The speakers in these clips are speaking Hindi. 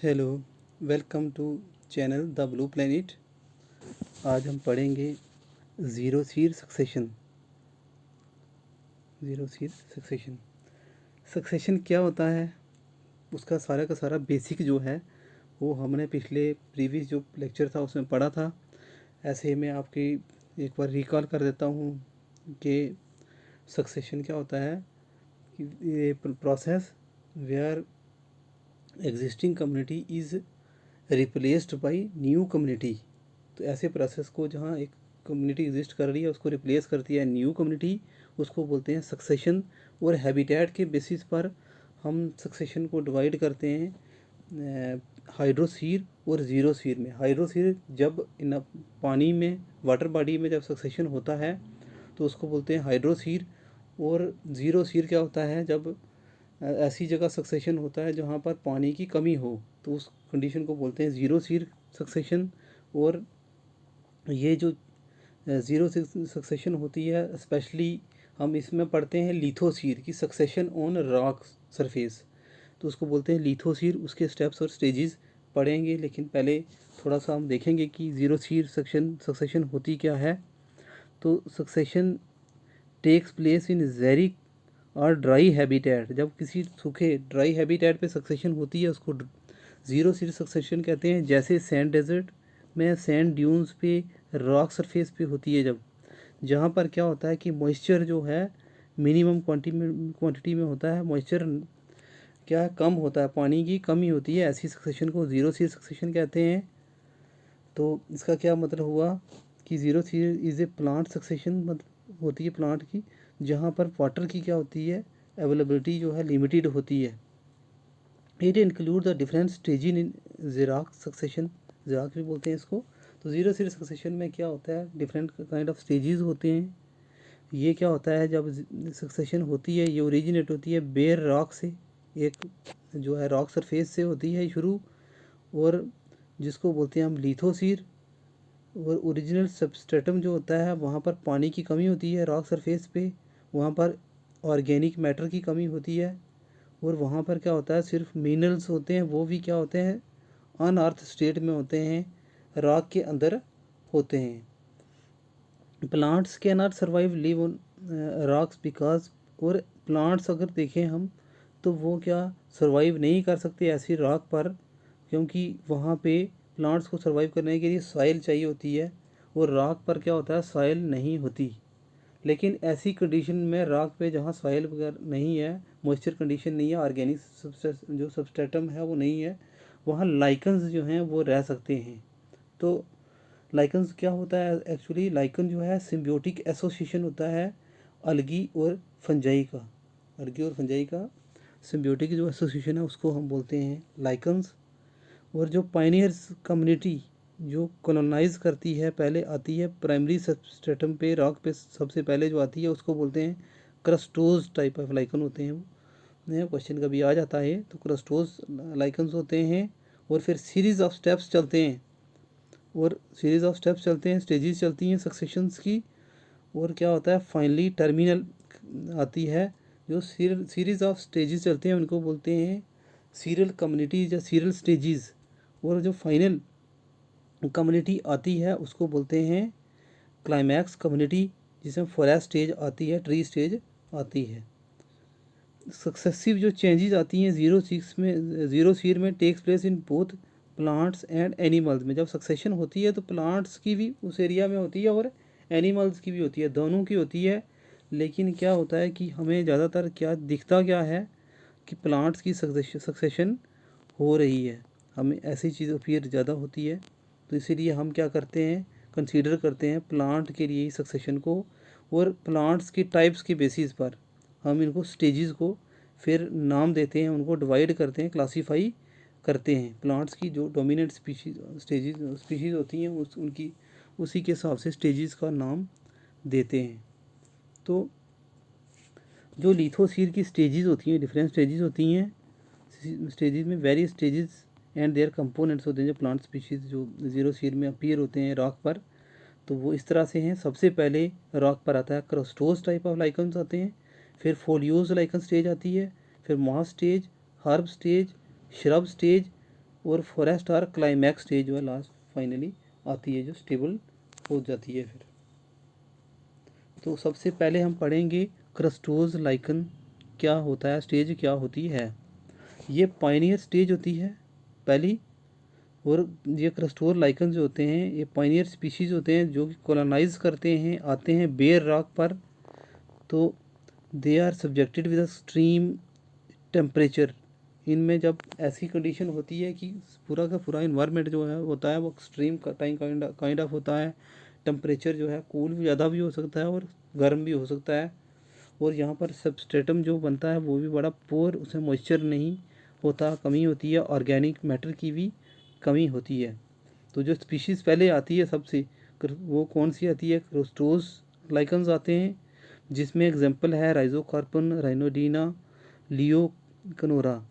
Hello, welcome to channel the blue planet. आज हम पढ़ेंगे ज़ीरो सीर सक्सेशन। सक्सेशन क्या होता है, उसका सारा का सारा बेसिक जो है वो हमने पिछले प्रीवियस जो लेक्चर था उसमें पढ़ा था। ऐसे ही मैं आपकी एक बार रिकॉल कर देता हूँ कि सक्सेशन क्या होता है। ये process where existing community is replaced by new community. तो ऐसे प्रोसेस को जहाँ एक कम्युनिटी एग्जिस्ट कर रही है उसको रिप्लेस करती है न्यू कम्युनिटी, उसको बोलते हैं सक्सेशन। और हैबिटेट के बेसिस पर हम सक्सेशन को डिवाइड करते हैं हाइड्रोसीर और ज़ीरोसीर में। हाइड्रोसीर जब इन पानी में वाटर बॉडी में जब सक्सेशन होता है तो उसको बोलते हैं हाइड्रोसीर। और ज़ीरोसीर क्या होता है, जब ऐसी जगह सक्सेशन होता है जहाँ पर पानी की कमी हो तो उस कंडीशन को बोलते हैं ज़ीरो सीर सक्सेशन। और ये जो ज़ीरो सक्सेशन होती है स्पेशली हम इसमें पढ़ते हैं लिथोसीर की सक्सेशन ऑन रॉक सरफेस, तो उसको बोलते हैं लिथोसीर। उसके स्टेप्स और स्टेजेस पढ़ेंगे, लेकिन पहले थोड़ा सा हम देखेंगे कि ज़ीरो सीर सक्सेशन होती क्या है। तो सक्सेशन टेक्स प्लेस इन जेरिक और ड्राई हैबिटेट। जब किसी सूखे ड्राई हैबिटेट पे सक्सेशन होती है उसको ज़ीरो सीर सक्सेशन कहते हैं। जैसे सैंड डेजर्ट में सैंड ड्यून्स पे रॉक सरफेस पे होती है, जब जहाँ पर क्या होता है कि मॉइस्चर जो है मिनिमम क्वांटिटी में होता है, मॉइस्चर क्या है कम होता है, पानी की कमी होती है, ऐसी सक्सेशन को ज़ीरो सीर सक्सेशन कहते हैं। तो इसका क्या मतलब हुआ कि zero Seer is a plant succession मतलब होती है प्लांट की, जहाँ पर वाटर की क्या होती है अवेलेबिलिटी जो है लिमिटेड होती है। It include the different stage in xerarch succession, xerarch भी बोलते हैं इसको। तो ज़ीरो सीर सक्सेशन में क्या होता है, डिफरेंट काइंड ऑफ स्टेजेस होते हैं। ये क्या होता है, जब सक्सेशन होती है ये ओरिजिनेट होती है बेयर रॉक से, एक जो है रॉक सरफेस से होती है शुरू, और जिसको बोलते हैं हम लिथोसीर। और ओरिजिनल सबस्ट्रेटम जो होता है वहाँ पर पानी की कमी होती है रॉक सरफेस पे, वहाँ पर ऑर्गेनिक मैटर की कमी होती है, और वहाँ पर क्या होता है सिर्फ मिनरल्स होते हैं, वो भी क्या होते हैं अनअर्थ स्टेट में होते हैं, रॉक के अंदर होते हैं। Plants can not survive live on rocks because, और प्लांट्स अगर देखें हम तो वो क्या सर्वाइव नहीं कर सकते ऐसी रॉक पर, क्योंकि वहाँ पे प्लांट्स को सर्वाइव करने के लिए सॉइल चाहिए होती है, और रॉक पर क्या होता है सॉइल नहीं होती। लेकिन ऐसी कंडीशन में रॉक पे जहाँ सॉइल वगैरह नहीं है, मॉइस्चर कंडीशन नहीं है, ऑर्गेनिक जो सबस्ट्रेटम है वो नहीं है, वहाँ लाइकन्स जो हैं वो रह सकते हैं। तो लाइकन्स क्या होता है, एक्चुअली लाइकन जो है सिम्बियोटिक एसोसिएशन होता है अलगी और फंजाई का। अलगी और फंजाई का सिम्बियोटिक जो एसोसिएशन है उसको हम बोलते हैं लाइकन्स। और जो पायनियर्स कम्युनिटी जो कॉलोनाइज करती है पहले आती है प्राइमरी सबस्ट्रेटम पे रॉक पे, सबसे पहले जो आती है उसको बोलते हैं क्रस्टोज टाइप ऑफ लाइकन होते हैं वो। क्वेश्चन कभी आ जाता है तो क्रस्टोज लाइकन्स होते हैं। और फिर सीरीज़ ऑफ स्टेप्स चलते हैं, और सीरीज़ ऑफ स्टेप्स चलते हैं, स्टेजेस चलती हैं सक्सेशंस की। और क्या होता है फाइनली टर्मिनल आती है, जो सीरीज़ ऑफ स्टेजेस चलते हैं उनको बोलते हैं सीरियल कम्युनिटीज या सीरियल स्टेजेस। और जो फाइनल कम्युनिटी आती है उसको बोलते हैं क्लाइमैक्स कम्युनिटी, जिसमें फॉरेस्ट स्टेज आती है, ट्री स्टेज आती है। सक्सेसिव जो चेंजेस आती हैं ज़ीरो सीर में takes place in both plants and animals में। जब सक्सेशन होती है तो प्लांट्स की भी उस एरिया में होती है और एनिमल्स की भी होती है, दोनों की होती है। लेकिन क्या होता है कि हमें ज़्यादातर क्या दिखता क्या है कि प्लांट्स की सक्सेशन हो रही है, हमें ऐसी चीज़ अपीयर ज़्यादा होती है। तो इसीलिए हम क्या करते हैं कंसीडर करते हैं प्लांट के लिए सक्सेशन को, और प्लांट्स की टाइप्स के बेसिस पर हम इनको स्टेजेस को फिर नाम देते हैं, उनको डिवाइड करते हैं, क्लासीफाई करते हैं। प्लांट्स की जो डोमिनेंट स्पीशीज़ होती हैं उनकी उसी के हिसाब से स्टेजेस का नाम देते हैं। तो जो लिथोसीर की स्टेजेस होती हैं डिफरेंट स्टेजेस होती हैं, स्टेजेस में various stages and there components होते हैं। जो प्लांट स्पीशीज़ जो ज़ीरो सीर में अपीयर होते हैं रॉक पर, तो वो इस तरह से हैं। सबसे पहले रॉक पर आता है क्रस्टोज टाइप ऑफ लाइकन्स आते हैं, फिर फोलियोज लाइकन स्टेज आती है, फिर moss stage, herb stage, shrub stage, और फॉरेस्ट और क्लाइमैक्स स्टेज जो है लास्ट फाइनली आती है, जो स्टेबल हो जाती है फिर। तो सबसे पहले हम पढ़ेंगे क्रस्टोज लाइकन क्या होता है, स्टेज क्या होती है। ये पायनियर स्टेज होती है पहली, और ये क्रस्टोज लाइकन जो होते हैं ये पायनियर स्पीशीज होते हैं जो कि कॉलोनाइज करते हैं, आते हैं बेयर रॉक पर। तो they are subjected with extreme temperature. इनमें जब ऐसी कंडीशन होती है कि पूरा का पूरा इन्वायरमेंट जो है होता है वो एक्सट्रीम टाइम काइंड ऑफ होता है। टेम्परेचर जो है कूल भी ज़्यादा भी हो सकता है और गर्म भी हो सकता है। और यहाँ पर सबस्ट्रेटम जो बनता है वो भी बड़ा पुअर, उसमें मॉइस्चर नहीं होता, कमी होती है, ऑर्गेनिक मैटर की भी कमी होती है। तो जो स्पीशीज़ पहले आती है सबसे, वो कौन सी आती है, क्रस्टोज लाइकन्स आते हैं, जिसमें एग्जांपल है राइजोकार्पन, राइनोडीना, लियो कनोरा,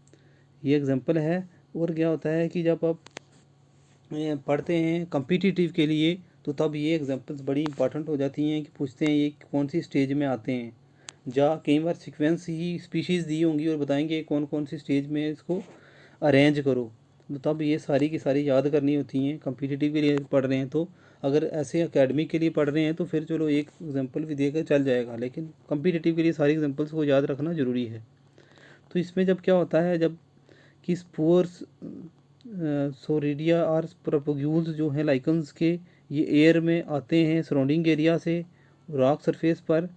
ये एग्जांपल है। और क्या होता है कि जब आप पढ़ते हैं कम्पिटिटिव के लिए तो तब ये एग्जांपल्स बड़ी इंपॉर्टेंट हो जाती हैं कि पूछते हैं ये कौन सी स्टेज में आते हैं। जा कई बार सीक्वेंस ही स्पीशीज़ दी होंगी और बताएंगे कौन कौन सी स्टेज में इसको अरेंज करो, तो तब ये सारी की सारी याद करनी होती हैं। कम्पिटिटिव के लिए पढ़ रहे हैं तो, अगर ऐसे एकेडमिक के लिए पढ़ रहे हैं तो फिर चलो एक एग्जांपल भी देकर चल जाएगा, लेकिन कम्पिटिटिव के लिए सारी एग्जांपल्स को याद रखना ज़रूरी है। तो इसमें जब क्या होता है, जब कि स्पोर्स सोरिडिया और प्रोपोग्यूल्स जो हैं लाइकन्स के, ये एयर में आते हैं सराउंडिंग एरिया से रॉक सरफेस पर,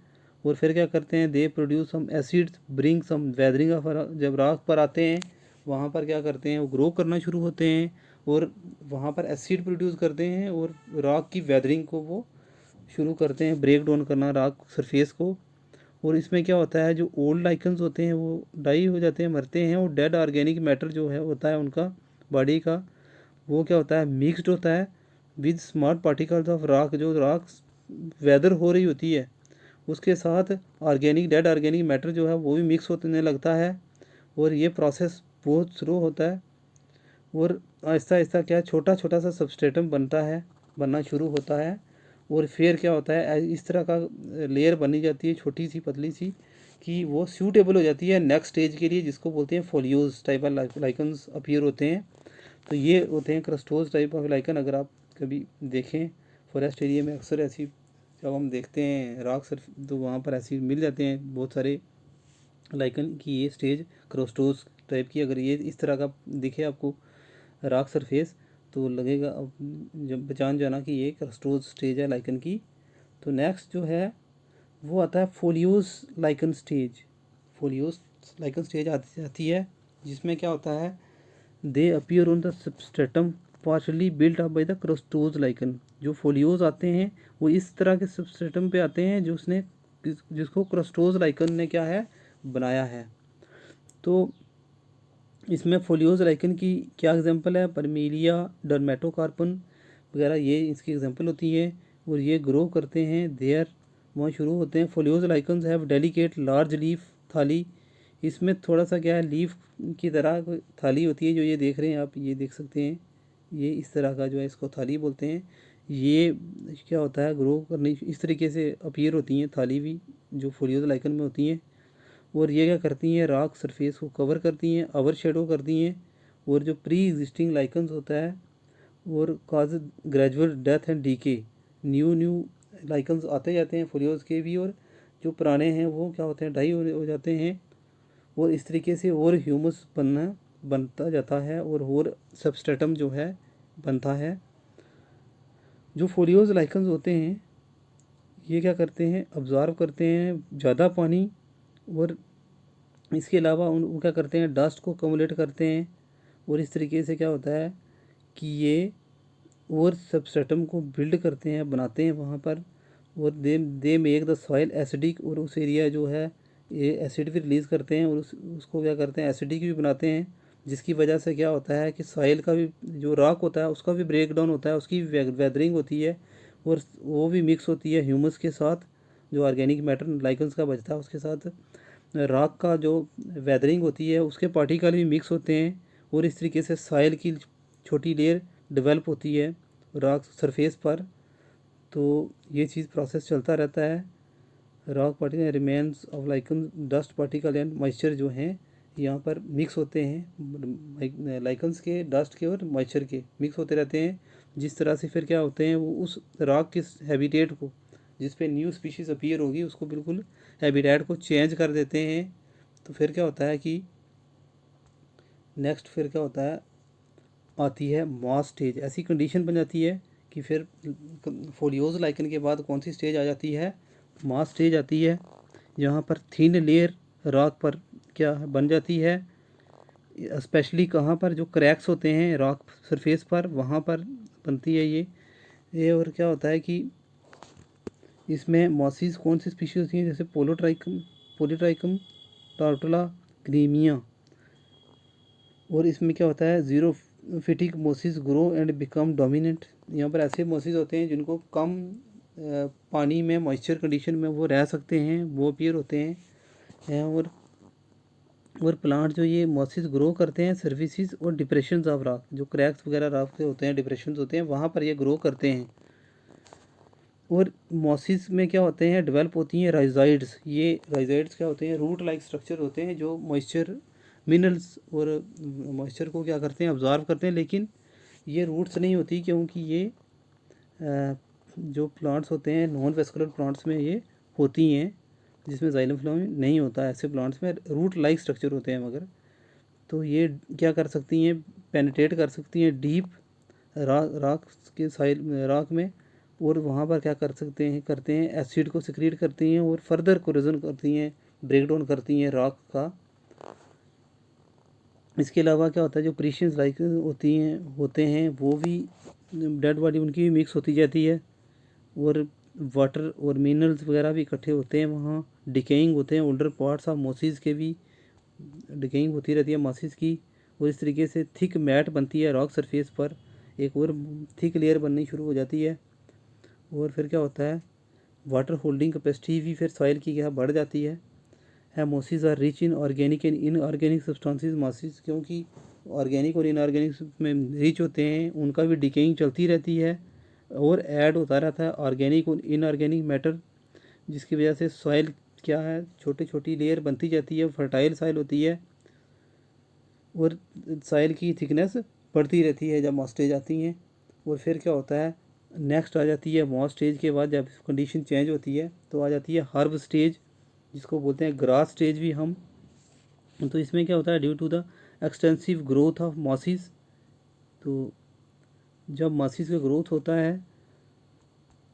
और फिर क्या करते हैं, they produce some acids bring some weathering of. जब रॉक पर आते हैं वहाँ पर क्या करते हैं, वो ग्रो करना शुरू होते हैं और वहाँ पर एसिड प्रोड्यूस करते हैं और रॉक की वेदरिंग को वो शुरू करते हैं, ब्रेक डाउन करना रॉक सरफेस को। और इसमें क्या होता है, जो ओल्ड लाइकन्स होते हैं वो डाई हो जाते हैं, मरते हैं, और डेड ऑर्गेनिक मैटर जो है होता है उनका बॉडी का, वो क्या होता है, मिक्सड होता है with small particles of rock. जो रॉक वेदर हो रही होती है उसके साथ ऑर्गेनिक डेड ऑर्गेनिक मैटर जो है वो भी मिक्स होने लगता है, और ये प्रोसेस बहुत स्लो होता है। और आहिस्ता आहिस्ता क्या छोटा छोटा सा सबस्ट्रेटम बनना शुरू होता है, और फिर क्या होता है, इस तरह का लेयर बनी जाती है छोटी सी पतली सी, कि वो सूटेबल हो जाती है नेक्स्ट स्टेज के लिए, जिसको बोलते हैं folios type of lichens appear होते हैं। तो ये होते हैं क्रस्टोज टाइप ऑफ लाइकन। अगर आप कभी देखें फॉरेस्ट एरिया में अक्सर ऐसी, जब हम देखते हैं रॉक सर्फ तो वहाँ पर ऐसी मिल जाते हैं बहुत सारे लाइकन की ये स्टेज क्रस्टोज टाइप की। अगर ये इस तरह का दिखे आपको रॉक सरफेस तो लगेगा, जब पहचान जाना कि ये क्रस्टोज स्टेज है लाइकन की। तो नेक्स्ट जो है वो आता है foliose lichen stage. Foliose lichen stage आती है, जिसमें क्या होता है, they appear on the substratum partially built up by the crustose lichen. जो फोलियोज आते हैं वो इस तरह के सबस्ट्रेटम पे आते हैं जिसको क्रस्टोज लाइकन ने क्या है, बनाया है। तो इसमें फोलियोज लाइकन की क्या एग्जांपल है, परमीलिया, डर्मेटोकार्पन वगैरह, ये इसकी एग्जांपल होती है। और ये ग्रो करते हैं देयर, वहाँ शुरू होते हैं। Folios lichens have delicate large leaf थाली। इसमें थोड़ा सा क्या है, लीफ की तरह कोई थाली होती है, जो ये देख रहे हैं आप, ये देख सकते हैं, ये इस तरह का जो है इसको थाली बोलते हैं। ये क्या होता है, ग्रो करनी इस तरीके से अपीयर होती हैं थाली भी, जो फोलियोज लाइकन में होती हैं। और ये क्या करती हैं, रॉक सरफेस को कवर करती हैं, ओवर शेडो करती हैं, और जो प्री एग्जिस्टिंग लाइकन्स होता है और cause gradual death and decay. New lichens आते जाते हैं फोलियोज के भी, और जो पुराने हैं वो क्या होते हैं, डाई हो जाते हैं, और इस तरीके से और ह्यूमस बनता जाता है, और सबस्ट्रेटम जो है बनता है। जो फोलियोज लाइकन्स होते हैं ये क्या करते हैं, ऑब्जर्व करते हैं ज़्यादा पानी, और इसके अलावा वो क्या करते हैं, डस्ट को कमुलेट करते हैं, और इस तरीके से क्या होता है कि ये और सबस्ट्रेटम को बिल्ड करते हैं, बनाते हैं वहाँ पर। और they make the soil acidic, और उस एरिया जो है ये एसिड भी रिलीज़ करते हैं, और उसको क्या करते हैं, एसिडिक भी बनाते हैं, जिसकी वजह से क्या होता है कि सॉइल का भी जो रॉक होता है उसका भी ब्रेक डाउन होता है, उसकी वेदरिंग होती है, और वो भी मिक्स होती है ह्यूमस के साथ, जो ऑर्गेनिक मैटर लाइकन्स का बचता है उसके साथ रॉक का जो वेदरिंग होती है उसके पार्टिकल भी मिक्स होते हैं, और इस तरीके से सॉइल की छोटी लेयर डेवलप होती है रॉक सरफेस पर। तो ये चीज़ प्रोसेस चलता रहता है। Rock particle remains of lichen, dust particle and moisture जो हैं यहाँ पर मिक्स होते हैं, लाइकन्स के, डस्ट के और मॉइस्चर के मिक्स होते रहते हैं। जिस तरह से फिर क्या होते हैं, वो उस रॉक के हैबिटेट को, जिस पे न्यू स्पीशीज़ अपीयर होगी, उसको बिल्कुल हैबिटेट को चेंज कर देते हैं। तो फिर क्या होता है कि नेक्स्ट फिर क्या होता है, आती है मॉस स्टेज। ऐसी कंडीशन बन जाती है कि फिर फोलियोज लाइकन के बाद कौन सी स्टेज आ जाती है, मॉस स्टेज आती है। यहाँ पर थिन लेयर रॉक पर क्या बन जाती है, स्पेशली कहाँ पर, जो क्रैक्स होते हैं रॉक सरफेस पर, वहाँ पर बनती है ये। और क्या होता है कि इसमें मॉसिस कौन सी स्पीशीज होती हैं, जैसे पोलीट्राइकम टार्टुला क्रीमिया। और इसमें क्या होता है, xerophytic mosses grow and become dominant. यहाँ पर ऐसे मोसिस होते हैं जिनको कम पानी में, मॉइस्चर कंडीशन में वो रह सकते हैं, वो अपीयर होते हैं। और प्लांट जो ये मोसिस ग्रो करते हैं सर्विसेज और डिप्रेशन ऑफ रॉक, जो क्रैक्स वगैरह रॉक के होते हैं, डिप्रेशन होते हैं, वहाँ पर ये ग्रो करते हैं। और मॉसिस में क्या होते हैं, डेवलप होती हैं राइजाइड्स। ये राइजाइड्स क्या होते हैं, रूट लाइक स्ट्रक्चर होते हैं जो मॉइस्चर, मिनरल्स और मॉइस्चर को क्या करते हैं, ऑब्जर्व करते हैं। लेकिन ये रूट्स नहीं होती, क्योंकि ये जो प्लांट्स होते हैं नॉन वेस्कुलर प्लांट्स में ये होती हैं, जिसमें जाइलम फ्लोएम नहीं होता। ऐसे प्लांट्स में रूट लाइक स्ट्रक्चर होते हैं मगर। तो ये क्या कर सकती हैं, पेनिट्रेट कर सकती हैं डीप रॉक के साइड रॉक में, और वहाँ पर क्या करते हैं एसिड को सिक्रीट करती हैं और फर्दर कोरोजन करती हैं, ब्रेक डाउन करती हैं रॉक का। इसके अलावा क्या होता है, जो प्रीशियस लाइक होते हैं वो भी, डेड बॉडी उनकी भी मिक्स होती जाती है, और वाटर और मिनरल्स वगैरह भी इकट्ठे होते हैं वहाँ। डिकेइंग होते हैं ओल्डर पार्ट्स ऑफ मोसिस के भी, डिकेइंग होती रहती है मोसिस की। और इस तरीके से थिक मैट बनती है रॉक सरफेस पर, एक और थिक लेयर बननी शुरू हो जाती है। और फिर क्या होता है, वाटर होल्डिंग कैपेसिटी भी फिर सॉइल की क्या बढ़ जाती है। Mosses are rich in organic and inorganic substances. Mosses क्योंकि ऑर्गेनिक और इनऑर्गेनिक में रिच होते हैं, उनका भी डिकेइंग चलती रहती है और ऐड होता रहता है ऑर्गेनिक और इनऑर्गेनिक मैटर, जिसकी वजह से सॉइल क्या है, छोटी छोटी लेयर बनती जाती है, फर्टाइल सॉइल होती है, और सॉइल की थिकनेस बढ़ती रहती है जब मॉस स्टेज आती हैं। और फिर क्या होता है, नेक्स्ट आ जाती है मॉस स्टेज के बाद, जब कंडीशन चेंज होती है तो आ जाती है हर्ब स्टेज, जिसको बोलते हैं ग्रास स्टेज भी हम। तो इसमें क्या होता है, due to the extensive growth of mosses, तो जब मॉसिस का ग्रोथ होता है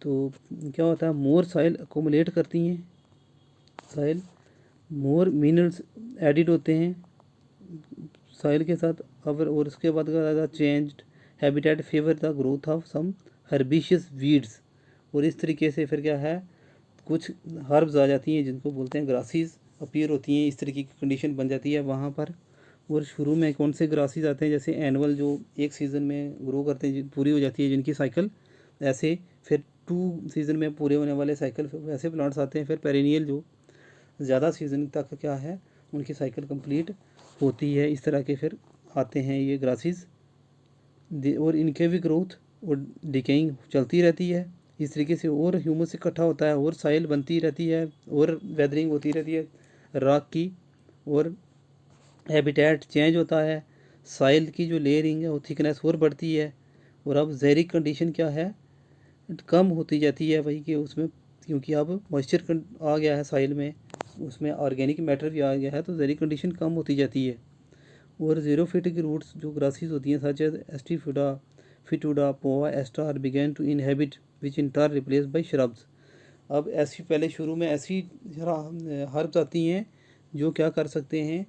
तो क्या होता है, मोर सॉइल अकोमोलेट करती हैं सॉइल, मोर मिनरल्स एडिड होते हैं सॉइल के साथ। और उसके बाद changed habitat favour the growth of some herbaceous weeds. और इस तरीके से फिर क्या है, कुछ हर्ब्स आ जाती हैं जिनको बोलते हैं ग्रासीज अपीयर होती हैं, इस तरीके की कंडीशन बन जाती है वहाँ पर। और शुरू में कौन से ग्रासीज आते हैं, जैसे एनुअल जो एक सीज़न में ग्रो करते हैं, पूरी हो जाती है जिनकी साइकिल, ऐसे फिर 2 सीज़न में पूरे होने वाले साइकिल ऐसे प्लांट्स आते हैं। फिर पेरेनियल जो ज़्यादा सीज़न तक क्या है, उनकी साइकिल कंप्लीट होती है। इस तरह के फिर आते हैं ये ग्रासीज, और इनके भी ग्रोथ और डिकेइंग चलती रहती है इस तरीके से। और ह्यूमस इकट्ठा होता है और साइल बनती रहती है और वेदरिंग होती रहती है रॉक की, और हैबिटेट चेंज होता है, साइल की जो लेयरिंग है वो थिकनेस और बढ़ती है। और अब जेरिक कंडीशन क्या है, कम होती जाती है भाई, कि उसमें क्योंकि अब मॉइस्चर आ गया है साइल में, उसमें ऑर्गेनिक मैटर भी आ गया है, तो जेरिक कंडीशन कम होती जाती है। और जीरो फिट की रूट्स जो ग्रासीज होती हैं, सच एज एस्टिफिडा, फिटुडा, Poa, Aster, begin to inhabit which in turn replace by shrubs. अब ऐसी पहले शुरू में ऐसी हर्ब्स आती हैं जो क्या कर सकते हैं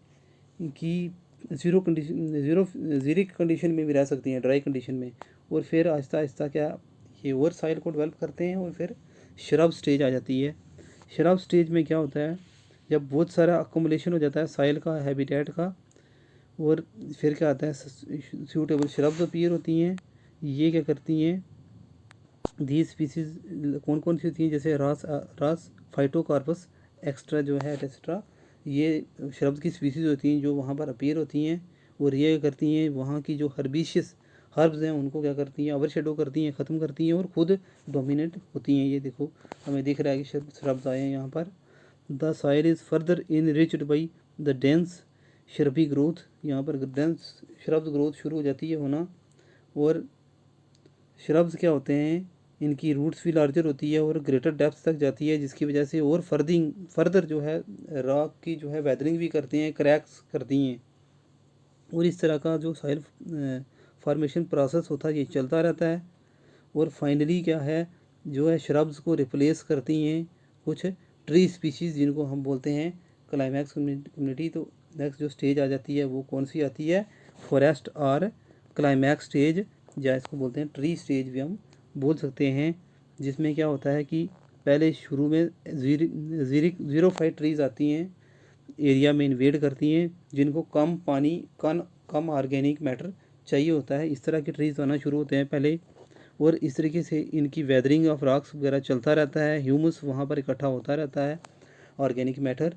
कि जीरिक कंडीशन में भी रह सकती हैं, ड्राई कंडीशन में। और फिर आहिस्ता आहिस्ता क्या, ये और साइल को डेवलप करते हैं, और फिर श्रब स्टेज आ जाती है। श्रब स्टेज में क्या होता है, जब बहुत सारा अकोमोलेशन हो जाता है साइल का, हैबिटेट का, और फिर क्या आता है, सूटेबल श्रब्स अपीयर होती हैं। ये क्या करती हैं, दी स्पीसीज कौन कौन सी होती हैं, जैसे रास फाइटोकार्पस एक्स्ट्रा जो है एक्स्ट्रा, ये श्रब्स की स्पीसीज होती हैं जो वहाँ पर अपीयर होती हैं। और ये करती हैं वहाँ की जो हर्बिशियस हर्ब्स हैं उनको क्या करती हैं, ओवर शेडो करती हैं, ख़त्म करती हैं, और ख़ुद डोमिनेट होती हैं। ये देखो हमें दिख रहा है कि श्रब्स आए हैं यहाँ पर। The soil is further enriched by the dense shrubby growth, यहाँ पर डेंस श्रब्स ग्रोथ शुरू हो जाती है होना। और श्रब्स क्या होते हैं, इनकी रूट्स भी लार्जर होती है और ग्रेटर डेप्थ तक जाती है, जिसकी वजह से और फर्दर जो है रॉक की जो है वेदरिंग भी करती हैं, क्रैक्स करती हैं। और इस तरह का जो सॉइल फॉर्मेशन प्रोसेस होता है ये चलता रहता है। और फाइनली क्या है, जो है श्रब्स को रिप्लेस करती हैं कुछ ट्री स्पीशीज़, जिनको हम बोलते हैं क्लाइमैक्स कम्युनिटी। तो नेक्स्ट जो स्टेज आ जाती है वो कौन सी आती है, फॉरेस्ट और क्लाइमैक्स स्टेज, या इसको बोलते हैं ट्री स्टेज भी हम बोल सकते हैं। जिसमें क्या होता है कि पहले शुरू में ज़ीरोफाइट ट्रीज़ आती हैं, एरिया में इन्वेड करती हैं, जिनको कम पानी कम ऑर्गेनिक मैटर चाहिए होता है। इस तरह के ट्रीज़ आना शुरू होते हैं पहले, और इस तरीके से इनकी वेदरिंग ऑफ रॉक्स वगैरह चलता रहता है, ह्यूमस वहाँ पर इकट्ठा होता रहता है, ऑर्गेनिक मैटर।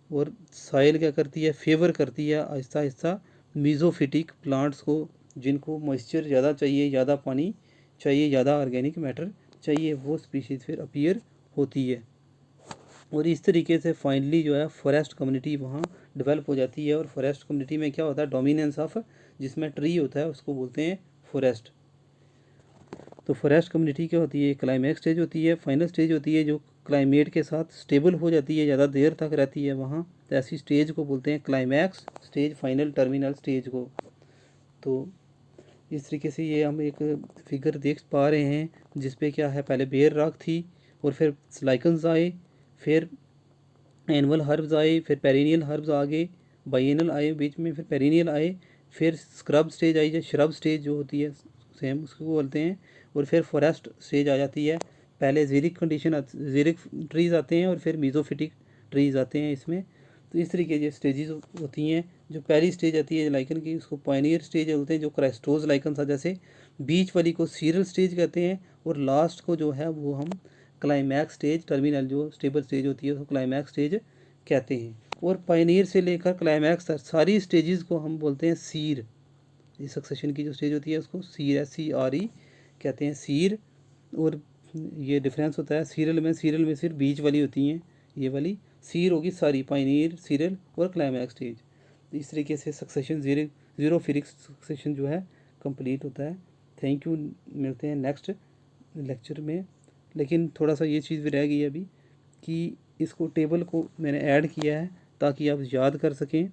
और सॉइल क्या करती है, फेवर करती है आहिस्ता आहिस्ता मीज़ोफिटिक प्लांट्स को, जिनको मॉइस्चर ज़्यादा चाहिए, ज़्यादा पानी चाहिए, ज़्यादा ऑर्गेनिक मैटर चाहिए, वो स्पीशीज़ फिर अपीयर होती है। और इस तरीके से फाइनली जो है फॉरेस्ट कम्युनिटी वहाँ डेवलप हो जाती है। और फॉरेस्ट कम्युनिटी में क्या होता है, डोमिनेंस ऑफ जिसमें ट्री होता है उसको बोलते हैं फॉरेस्ट। तो फॉरेस्ट कम्युनिटी क्या होती है, क्लाइमैक्स स्टेज होती है, फाइनल स्टेज होती है, जो क्लाइमेट के साथ स्टेबल हो जाती है, ज़्यादा देर तक रहती है वहाँ। तो ऐसी स्टेज को बोलते हैं climax stage, final terminal stage को। तो इस तरीके से ये हम एक फिगर देख पा रहे हैं, जिसपे क्या है, पहले बेयर रॉक थी, और फिर लाइकन्स आए, फिर एनुअल हर्ब्स आए, फिर पेरिनियल हर्ब्स आ गए, बाइएनल आए बीच में, फिर पेरिनियल आए, फिर स्क्रब स्टेज आई, जो श्रब स्टेज जो होती है सेम उसको बोलते हैं। और फिर फॉरेस्ट स्टेज आ जाती है। पहले जीरिक ट्रीज़ आते हैं और फिर मीज़ोफिटिक ट्रीज़ आते हैं इसमें। तो इस तरीके की स्टेजेस होती हैं। जो पहली स्टेज आती है लाइकन की, उसको पायनियर स्टेज बोलते हैं, जो क्राइस्टोज लाइकन था जैसे। बीच वाली को सीरियल स्टेज कहते हैं, और लास्ट को जो है वो हम क्लाइमैक्स स्टेज, टर्मिनल जो स्टेबल स्टेज होती है उसको क्लाइमैक्स स्टेज कहते हैं। और पायनियर से लेकर क्लाइमैक्स तक सारी स्टेजेस को हम बोलते हैं सीर। इस सक्सेशन की जो स्टेज होती है उसको सीर, SCRE कहते हैं, सीर। और ये डिफरेंस होता है, सीरियल में सिर्फ बीच वाली होती हैं, ये वाली सीर होगी सारी, पायनियर, सीरियल और क्लाइमैक्स स्टेज। इस तरीके से सक्सेशन ज़ीरो फिरिक सक्सेशन जो है कंप्लीट होता है। थैंक यू, मिलते हैं नेक्स्ट लेक्चर में। लेकिन थोड़ा सा ये चीज़ भी रह गई है अभी, कि इसको टेबल को मैंने ऐड किया है ताकि आप याद कर सकें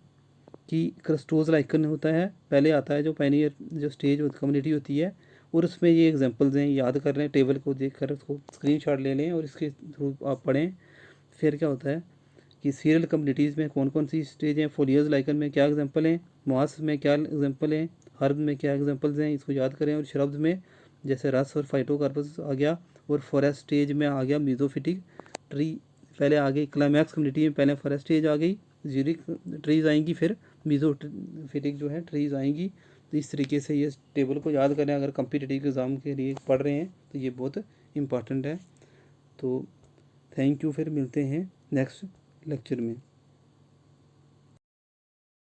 कि क्रस्टोज लाइकन होता है, पहले आता है जो पायनियर जो स्टेज कम्युनिटी होती है, और उसमें ये एग्जांपल्स हैं, याद कर लें, टेबल को देख कर उसको स्क्रीनशॉट ले लें और इसके थ्रू आप पढ़ें। फिर क्या होता है कि सीरियल कम्युनिटीज़ में कौन कौन सी स्टेज हैं, फोलियर्स लाइकन में क्या एग्जांपल हैं, मॉस में क्या एग्जांपल हैं, हर्ब में क्या एग्जांपल्स हैं, इसको याद करें। और श्रब्स में जैसे रस और फाइटोकार्पस आ गया, और फॉरेस्ट स्टेज में आ गया मीज़ोफिटिक ट्री, पहले आ गई क्लाइमैक्स कम्युनिटी में, पहले फॉरेस्ट स्टेज आ गई, जीरिक ट्रीज़ आएंगी, फिर मीज़ोफिटिक जो है ट्रीज़ आएंगी। तो इस तरीके से ये टेबल को याद करें अगर कम्पिटिटिव एग्ज़ाम के लिए पढ़ रहे हैं तो ये बहुत इम्पॉर्टेंट है। तो थैंक यू, फिर मिलते हैं नेक्स्ट लेक्चर में।